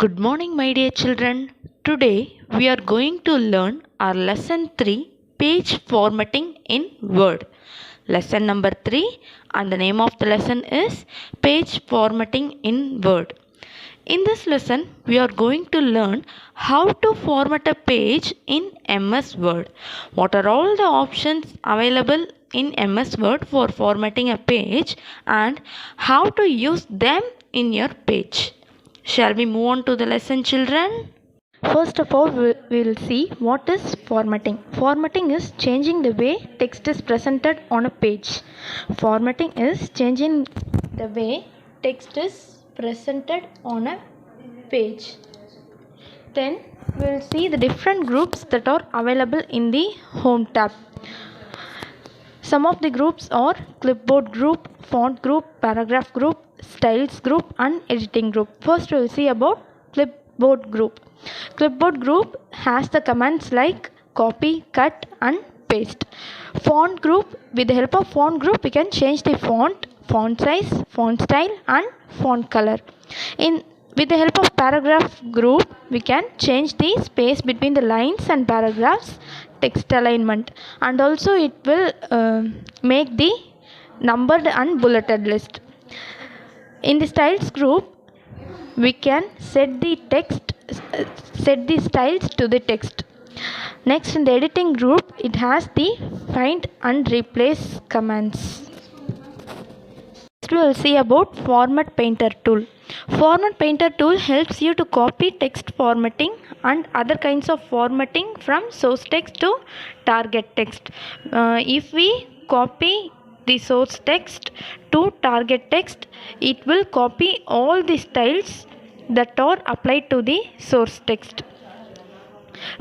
Good morning, my dear children. Today we are going to learn our lesson 3 page formatting in Word. Lesson number 3 and the name of the lesson is page formatting in Word. In this lesson, we are going to learn how to format a page in MS Word. What are all the options available in MS Word for formatting a page and how to use them in your page. Shall we move on to the lesson, children? First of all, we will see what is formatting. Formatting is changing the way text is presented on a page. Formatting is changing the way text is presented on a page. Then we will see the different groups that are available in the Home tab. Some of the groups are clipboard group, font group, paragraph group, styles group and editing group. First we will see about clipboard group. Clipboard group has the commands like copy, cut and paste. Font group, with the help of font group we can change the font size, font style and font color. With the help of paragraph group we can change the space between the lines and paragraphs, text alignment, and also it will make the numbered and bulleted list. In the styles group we can set the styles to the text. Next, in the editing group it has the find and replace commands. Next we will see about Format Painter tool. Format Painter tool helps you to copy text formatting and other kinds of formatting from source text to target text. If we copy the source text to target text, it will copy all the styles that are applied to the source text.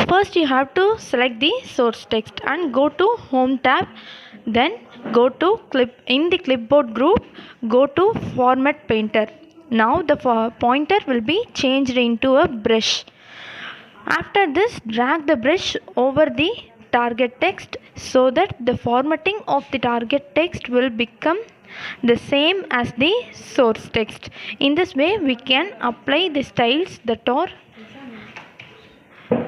First you have to select the source text and go to Home tab, then go to in the clipboard group, go to Format Painter. Now the pointer will be changed into a brush. After this, drag the brush over the target text so that the formatting of the target text will become the same as the source text. In this way we can apply the styles that are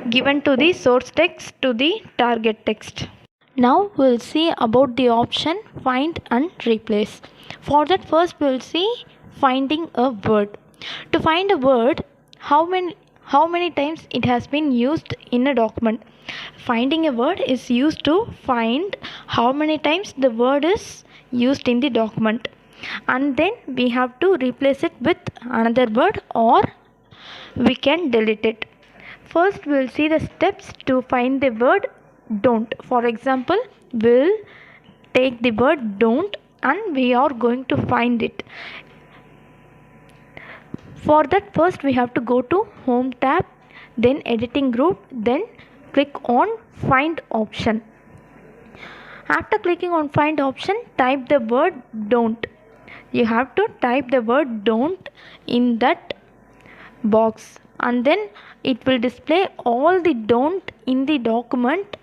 given to the source text to the target text. Now we will see about the option find and replace. For that, first we will see finding a word. To find a word, how many times it has been used in a document. Finding a word is used to find how many times the word is used in the document, and then we have to replace it with another word or we can delete it. First we will see the steps to find the word don't. For example, we'll take the word don't and we are going to find it. For that, first we have to go to Home tab, then editing group, then click on find option. After clicking on find option, type the word don't. You have to type the word don't in that box, and then it will display all the don't in the document,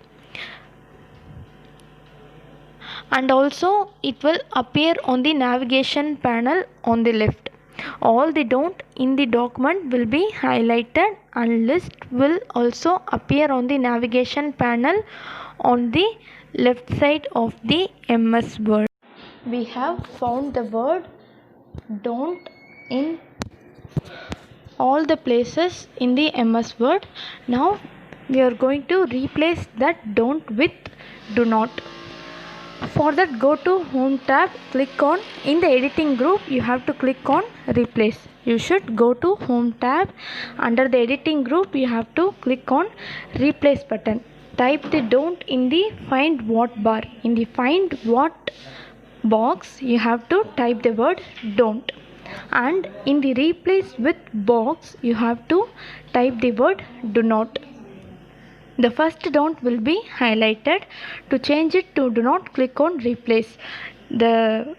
and also it will appear on the navigation panel on the left. All the don't in the document will be highlighted and list will also appear on the navigation panel on the left side of the MS Word. We have found the word don't in all the places in the MS Word. Now we are going to replace that don't with do not. For that, go to Home tab, click on, in the editing group you have to click on replace. You should go to Home tab, under the editing group you have to click on replace button. Type the don't in the find what bar. In the find what box you have to type the word don't, and in the replace with box you have to type the word do not. The first don't will be highlighted. To change it to do not, click on replace. The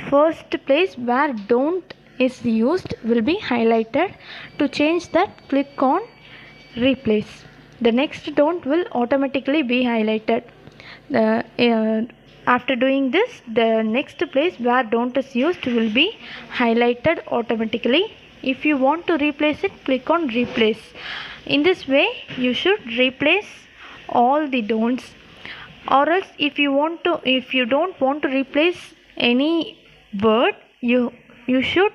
first place where don't is used will be highlighted. To change that, click on replace. The next don't will automatically be highlighted. After doing this, the next place where don't is used will be highlighted automatically. If you want to replace it, click on replace. In this way you should replace all the don'ts. Or else if you don't want to replace any word, you should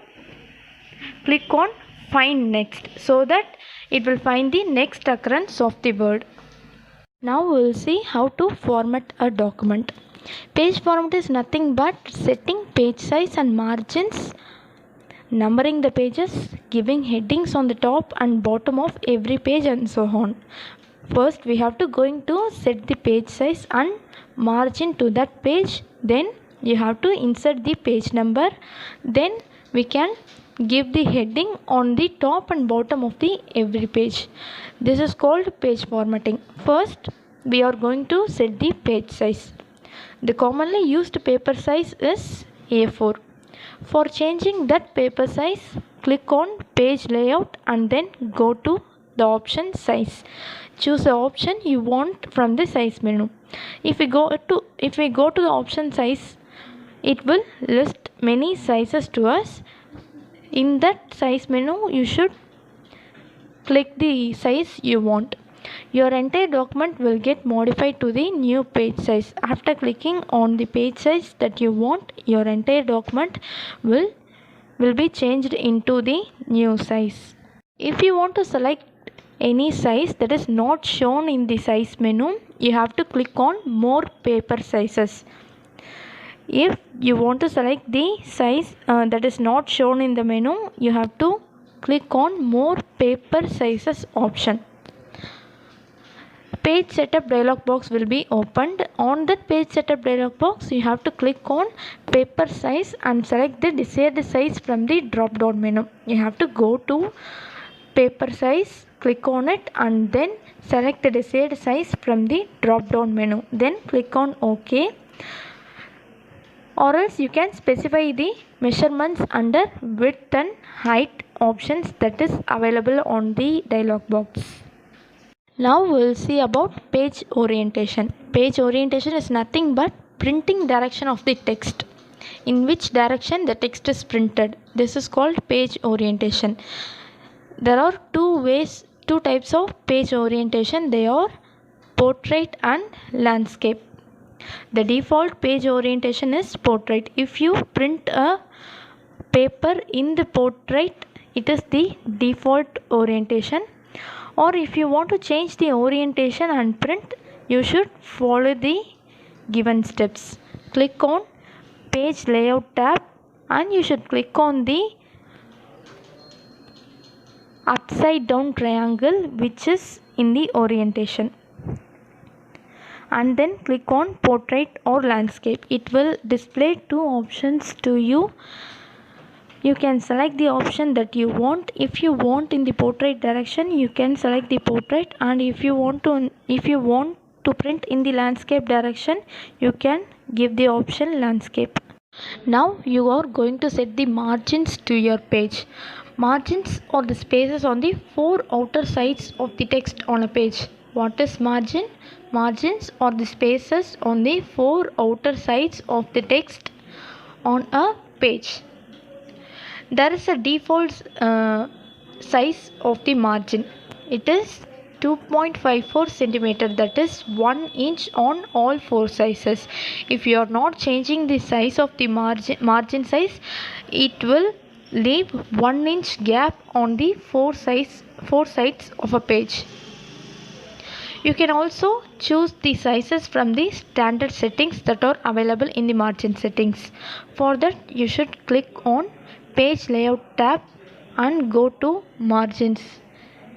click on find next, so that it will find the next occurrence of the word. Now we will see how to format a document. Page format is nothing but setting page size and margins, numbering the pages, giving headings on the top and bottom of every page, and so on. First we have to set the page size and margin to that page. Then you have to insert the page number. Then we can give the heading on the top and bottom of the every page. This is called page formatting. First we are going to set the page size. The commonly used paper size is A4. For changing that paper size, click on page layout and then go to the option size. Choose the option you want from the size menu. If we go to the option size, it will list many sizes to us. In that size menu, you should click the size you want. Your entire document will get modified to the new page size. After clicking on the page size that you want, your entire document will be changed into the new size. If you want to select any size that is not shown in the size menu, you have to click on more paper sizes. If you want to select the size that is not shown in the menu, you have to click on more paper sizes option. Page setup dialog box will be opened. On that page setup dialog box, you have to click on paper size and select the desired size from the drop down menu. You have to go to paper size, click on it and then select the desired size from the drop down menu. Then click on OK. Or else you can specify the measurements under width and height options that is available on the dialog box. Now we will see about page orientation. Page orientation is nothing but printing direction of the text. In which direction the text is printed. This is called page orientation. There are two types of page orientation. They are portrait and landscape. The default page orientation is portrait. If you print a paper in the portrait, it is the default orientation. Or if you want to change the orientation and print, you should follow the given steps. Click on page layout tab and you should click on the upside down triangle which is in the orientation, and then click on portrait or landscape. It will display two options to you. You can select the option that you want. If you want in the portrait direction, you can select the portrait, and if you want to print in the landscape direction, you can give the option landscape. Now you are going to set the margins to your page. Margins are the spaces on the four outer sides of the text on a page. What is margin? Margins are the spaces on the four outer sides of the text on a page. There is a default size of the margin. It is 2.54 centimeter, that is 1 inch on all four sizes. If you are not changing the size of the margin size, it will leave 1 inch gap on the four sides of a page. You can also choose the sizes from the standard settings that are available in the margin settings. For that, you should click on page layout tab and go to margins.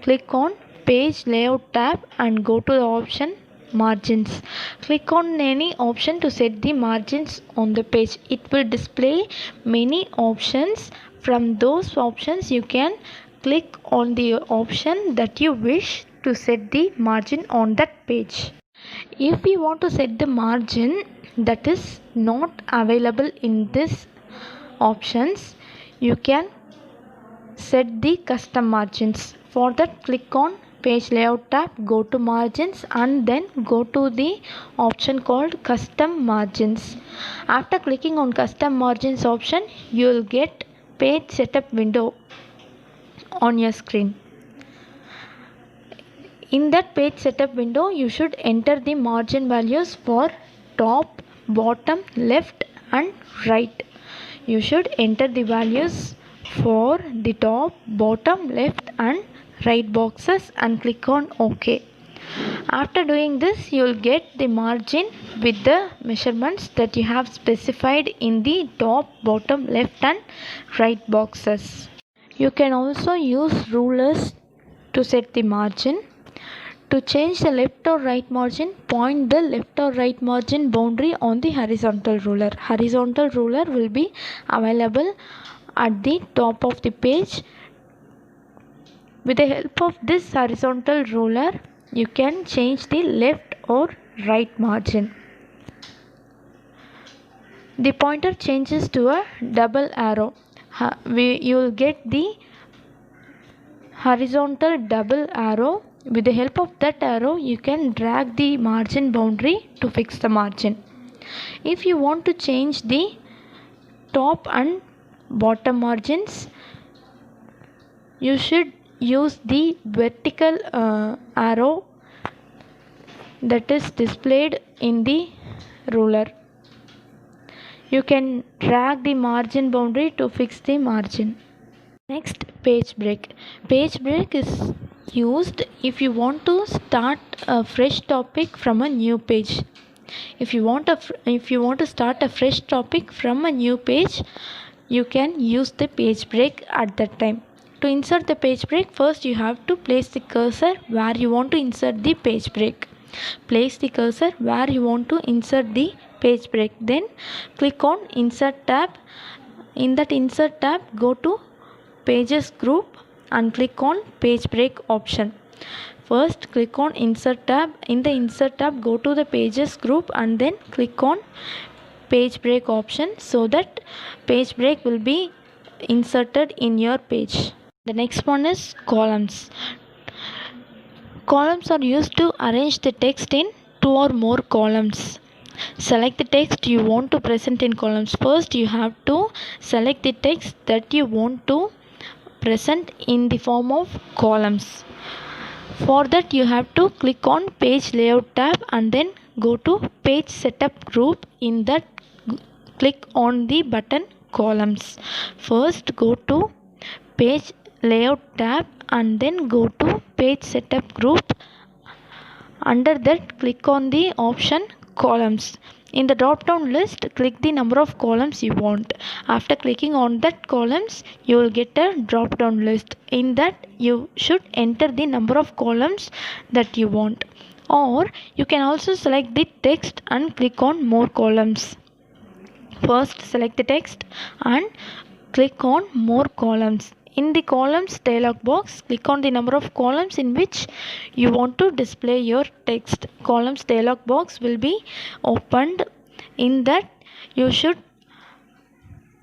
Click on page layout tab and go to the option margins. Click on any option to set the margins on the page. It will display many options. From those options, you can click on the option that you wish to set the margin on that page. If you want to set the margin that is not available in this options, you can set the custom margins. For that, click on page layout tab, go to margins and then go to the option called custom margins. After clicking on custom margins option, you will get page setup window. on your screen. In that page setup window, you should enter the margin values for top, bottom, left and right. You should enter the values for the top, bottom, left and right boxes and click on OK. After doing this, you will get the margin with the measurements that you have specified in the top, bottom, left and right boxes. You can also use rulers to set the margin. To change the left or right margin, point the left or right margin boundary on the horizontal ruler. Horizontal ruler will be available at the top of the page. With the help of this horizontal ruler, you can change the left or right margin. The pointer changes to a double arrow. You will get the horizontal double arrow. With the help of that arrow, you can drag the margin boundary to fix the margin. If you want to change the top and bottom margins, you should use the vertical arrow that is displayed in the ruler. You can drag the margin boundary to fix the margin. Next, page break. Page break is used if you want to start a fresh topic from a new page. If you want to start a fresh topic from a new page, you can use the page break at that time. To insert the page break, first you have to place the cursor where you want to insert the page break. Place the cursor where you want to insert the page break. Then click on Insert tab. In that Insert tab, go to Pages group and click on Page break option. First click on Insert tab. In the Insert tab, go to the Pages group and then click on Page break option so that page break will be inserted in your page. The next one is columns. Columns are used to arrange the text in 2 or more columns. Select the text you want to present in columns. First, you have to select the text that you want to present in the form of columns. For that, you have to click on Page Layout tab and then go to Page Setup group. In that, click on the button Columns. First, go to Page Layout tab and then go to Page Setup group. Under that, click on the option Columns. In the drop down list, click the number of columns you want. After clicking on that columns, you will get a drop down list. In that, you should enter the number of columns that you want. Or you can also select the text and click on More Columns. First, select the text and click on More Columns. In the columns dialog box, click on the number of columns in which you want to display your text. Columns dialog box will be opened. In that, you should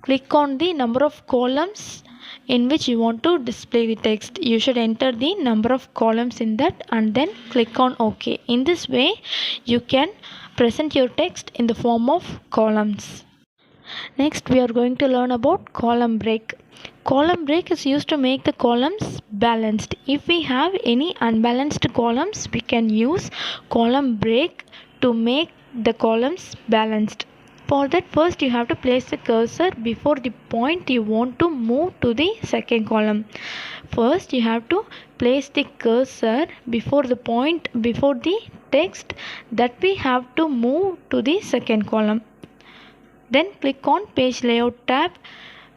click on the number of columns in which you want to display the text. You should enter the number of columns in that and then click on OK. In this way, you can present your text in the form of columns. Next, we are going to learn about column break. Column break is used to make the columns balanced. If we have any unbalanced columns, we can use column break to make the columns balanced. For that, first you have to place the cursor before the point you want to move to the second column. First, you have to place the cursor before the point, before the text that we have to move to the second column. Then click on Page Layout tab.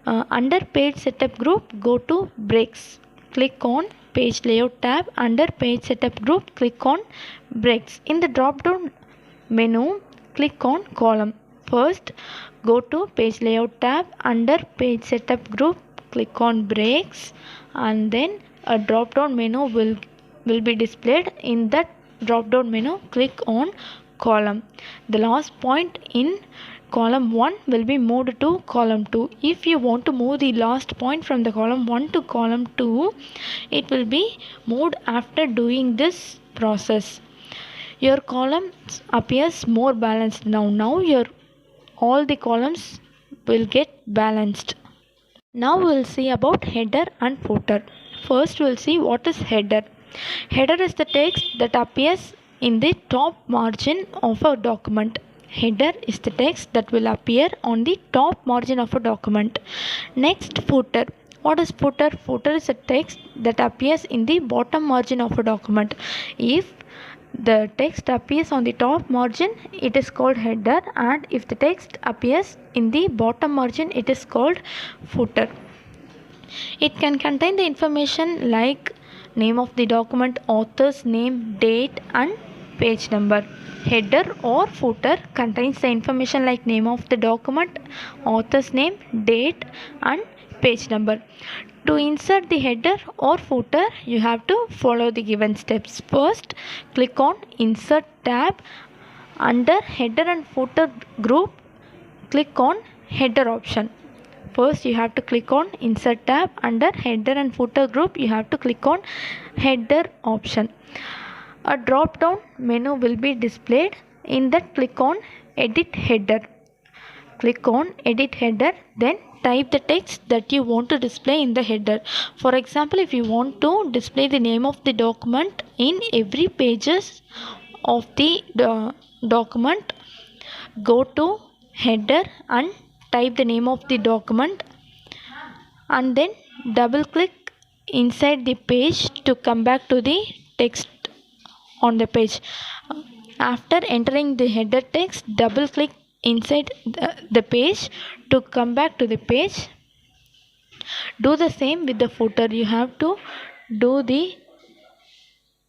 Under Page Setup group, go to Breaks. Click on Page Layout tab. Under Page Setup group, click on Breaks. In the drop down menu, click on Column. First, go to Page Layout tab. Under Page Setup group, click on Breaks, and then a drop down menu will be displayed. In that drop down menu, click on Column. The last point in column 1 will be moved to column 2. If you want to move the last point from the column 1 to column 2, it will be moved after doing this process. Your columns appears more balanced now. All the columns will get balanced. Now we will see about header and footer. First we'll see what is header. Header is the text that appears in the top margin of a document. Header is the text that will appear on the top margin of a document. Next, footer. What is footer? Footer is a text that appears in the bottom margin of a document. If the text appears on the top margin, it is called header, and if the text appears in the bottom margin, it is called footer. It can contain the information like name of the document, author's name, date and page number. Header or footer contains the information like name of the document, author's name, date and page number. To insert the header or footer, you have to follow the given steps. First, click on Insert tab. Under Header and Footer group, click on Header option. First, you have to click on Insert tab. Under Header and Footer group, you have to click on Header option. A drop down menu will be displayed. In that, click on Edit Header. Click on Edit Header, then type the text that you want to display in the header. For example, if you want to display the name of the document in every pages of the document, go to header and type the name of the document, and then double click inside the page to come back to the text on the page. After entering the header text, double click inside the page to come back to the page. Do the same with the footer. You have to do the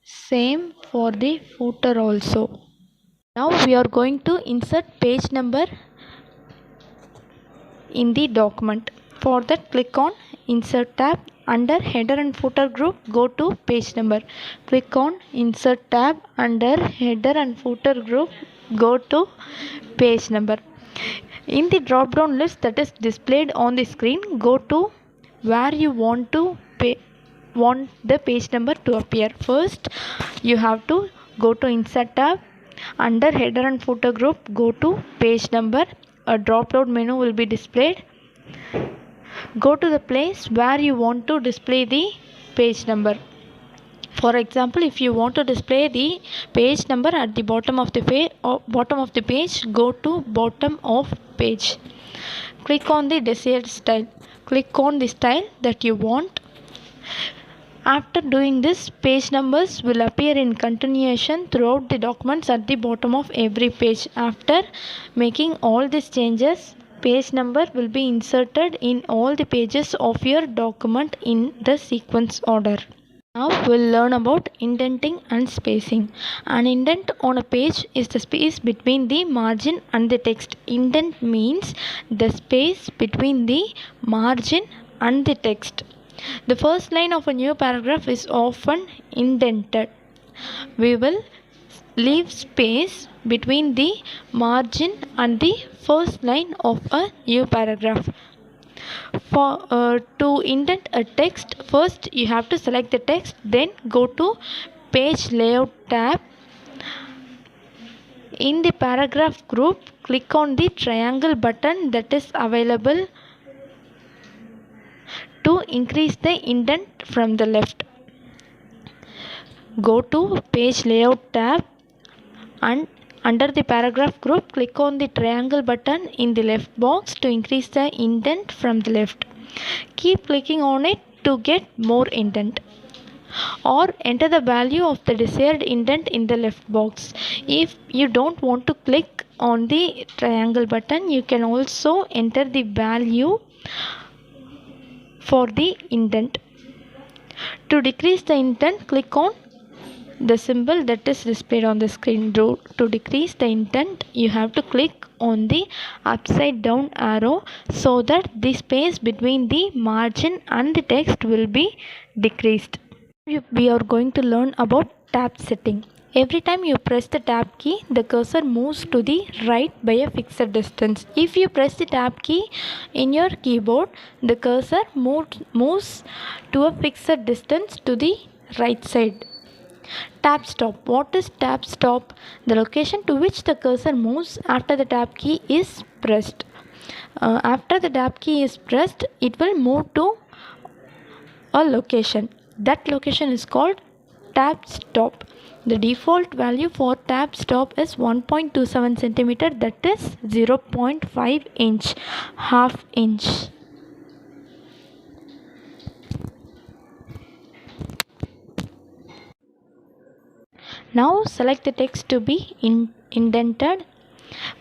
same for the footer also. Now we are going to insert page number in the document. For that, click on Insert tab. Under Header and Footer group, go to Page number. Click on Insert tab. Under Header and Footer group, go to Page number. In the drop down list that is displayed on the screen, go to where you want the page number to appear. First, you have to go to Insert tab. Under Header and Footer group, go to Page number. A drop down menu will be displayed. Go to the place where you want to display the page number. For example, if you want to display the page number at the bottom of the page, go to Bottom of Page. Click on the desired style. Click on the style that you want. After doing this, page numbers will appear in continuation throughout the documents at the bottom of every page. After making all these changes, page number will be inserted in all the pages of your document in the sequence order. Now we'll learn about indenting and spacing. An indent on a page is the space between the margin and the text. Indent means the space between the margin and the text. The first line of a new paragraph is often indented. We will leave space between the margin and the first line of a new paragraph. To indent a text, first you have to select the text, then go to Page Layout tab. In the paragraph group, click on the triangle button that is available to increase the indent from the left. Go to Page Layout tab and under the paragraph group, click on the triangle button in the left box to increase the indent from the left. Keep clicking on it to get more indent, or enter the value of the desired indent in the left box. If you don't want to click on the triangle button, you can also enter the value for the indent. To decrease the indent, click on the symbol that is displayed on the screen. To decrease the indent, you have to click on the upside down arrow so that the space between the margin and the text will be decreased. We are going to learn about tab setting. Every time you press the tab key, the cursor moves to the right by a fixed distance. If you press the tab key in your keyboard, the cursor moves to a fixed distance to the right side. Tab stop. What is tab stop? The location to which the cursor moves after the tab key is pressed. After the tab key is pressed, it will move to a location. That location is called tab stop. The default value for tab stop is 1.27 centimeter, that is 0.5 inch, half inch. Now select the text to be indented.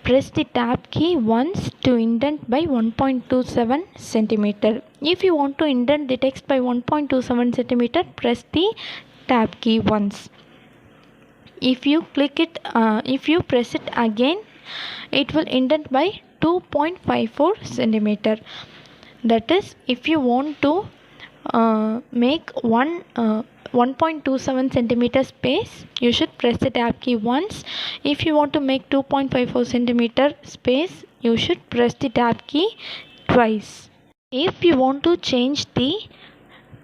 Press the tab key once to indent by 1.27 centimeter. If you want to indent the text by 1.27 centimeter, press the tab key once. If you press it again, it will indent by 2.54 centimeter. That is, if you want to make 1.27 centimeter space, you should press the tab key once. If you want to make 2.54 centimeter space, you should press the tab key twice. If you want to change the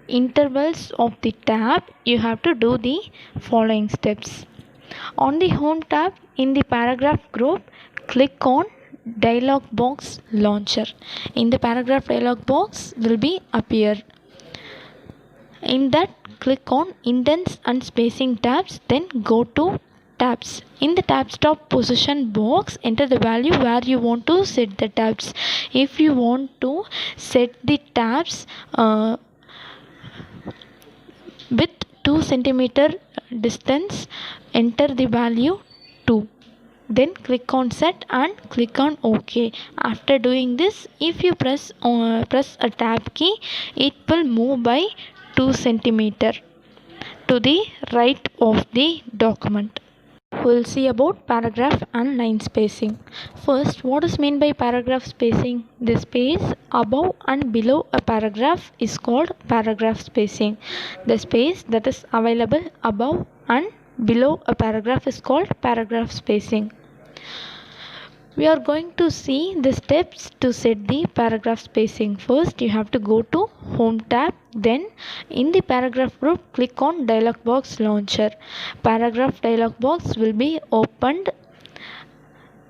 intervals of the tab, you have to do the following steps. On the home tab in the paragraph group, click on dialog box launcher. In the paragraph dialog box will be appear. In that, click on indents and spacing tabs, then go to tabs. In the tab stop position box, enter the value where you want to set the tabs. If you want to set the tabs with 2 centimeter distance, enter the value 2. Then click on set and click on OK. After doing this, if you press a tab key, it will move by 2 centimeter to the right of the document. We'll see about paragraph and line spacing. First, what is meant by paragraph spacing? The space above and below a paragraph is called paragraph spacing. The space that is available above and below a paragraph is called paragraph spacing. We are going to see the steps to set the paragraph spacing. First, you have to go to home tab. Then in the paragraph group, click on dialog box launcher. Paragraph dialog box will be opened.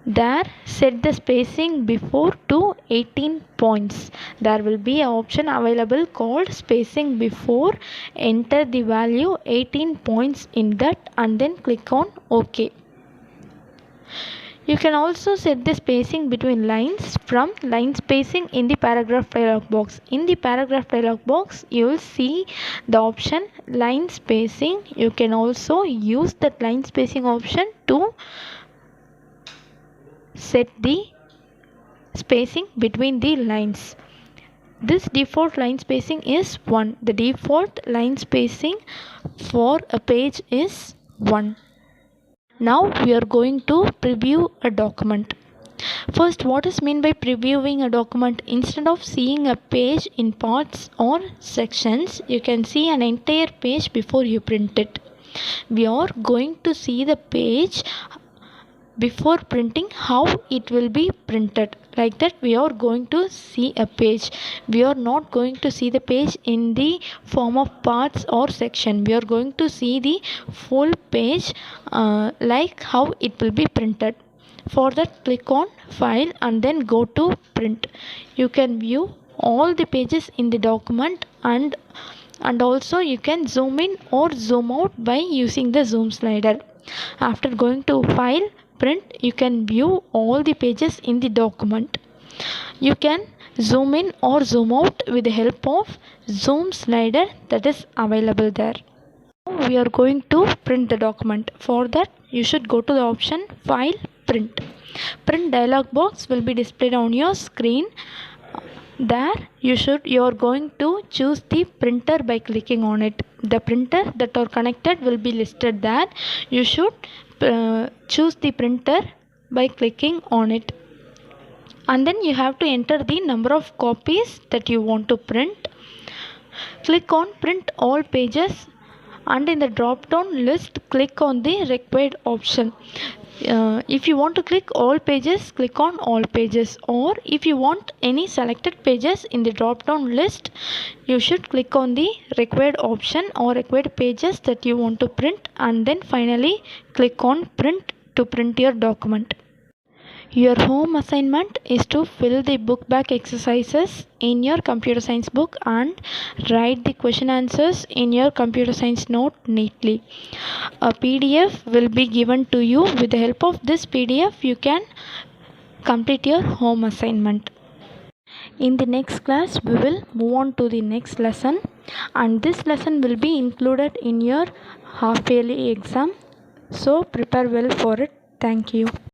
There, set the spacing before to 18 points. There will be an option available called spacing before. Enter the value 18 points in that and then click on OK. You can also set the spacing between lines from line spacing in the paragraph dialog box. In the paragraph dialog box, you will see the option line spacing. You can also use that line spacing option to set the spacing between the lines. This default line spacing is 1. The default line spacing for a page is 1. Now we are going to preview a document. First, what is meant by previewing a document? Instead of seeing a page in parts or sections, you can see an entire page before you print it. We are going to see the page before printing, how it will be printed. Like that, we are going to see a page. We are not going to see the page in the form of parts or section. We are going to see the full page like how it will be printed. For that, click on file and then go to print. You can view all the pages in the document and also you can zoom in or zoom out by using the zoom slider. After going to file, print, you can view all the pages in the document. You can zoom in or zoom out with the help of zoom slider that is available there. Now we are going to print the document. For that, you should go to the option file, print. Print dialog box will be displayed on your screen. There you are going to choose the printer by clicking on it. The printer that are connected will be listed there. You should choose the printer by clicking on it, and then you have to enter the number of copies that you want to print. Click on print all pages and in the drop down list click on the required option. If you want to click all pages, click on all pages, or if you want any selected pages in the drop down list, you should click on the required option or required pages that you want to print, and then finally click on print to print your document. Your home assignment is to fill the book back exercises in your computer science book and write the question answers in your computer science note neatly. A PDF will be given to you. With the help of this PDF, you can complete your home assignment. In the next class, we will move on to the next lesson, and this lesson will be included in your half yearly exam. So prepare well for it. Thank you.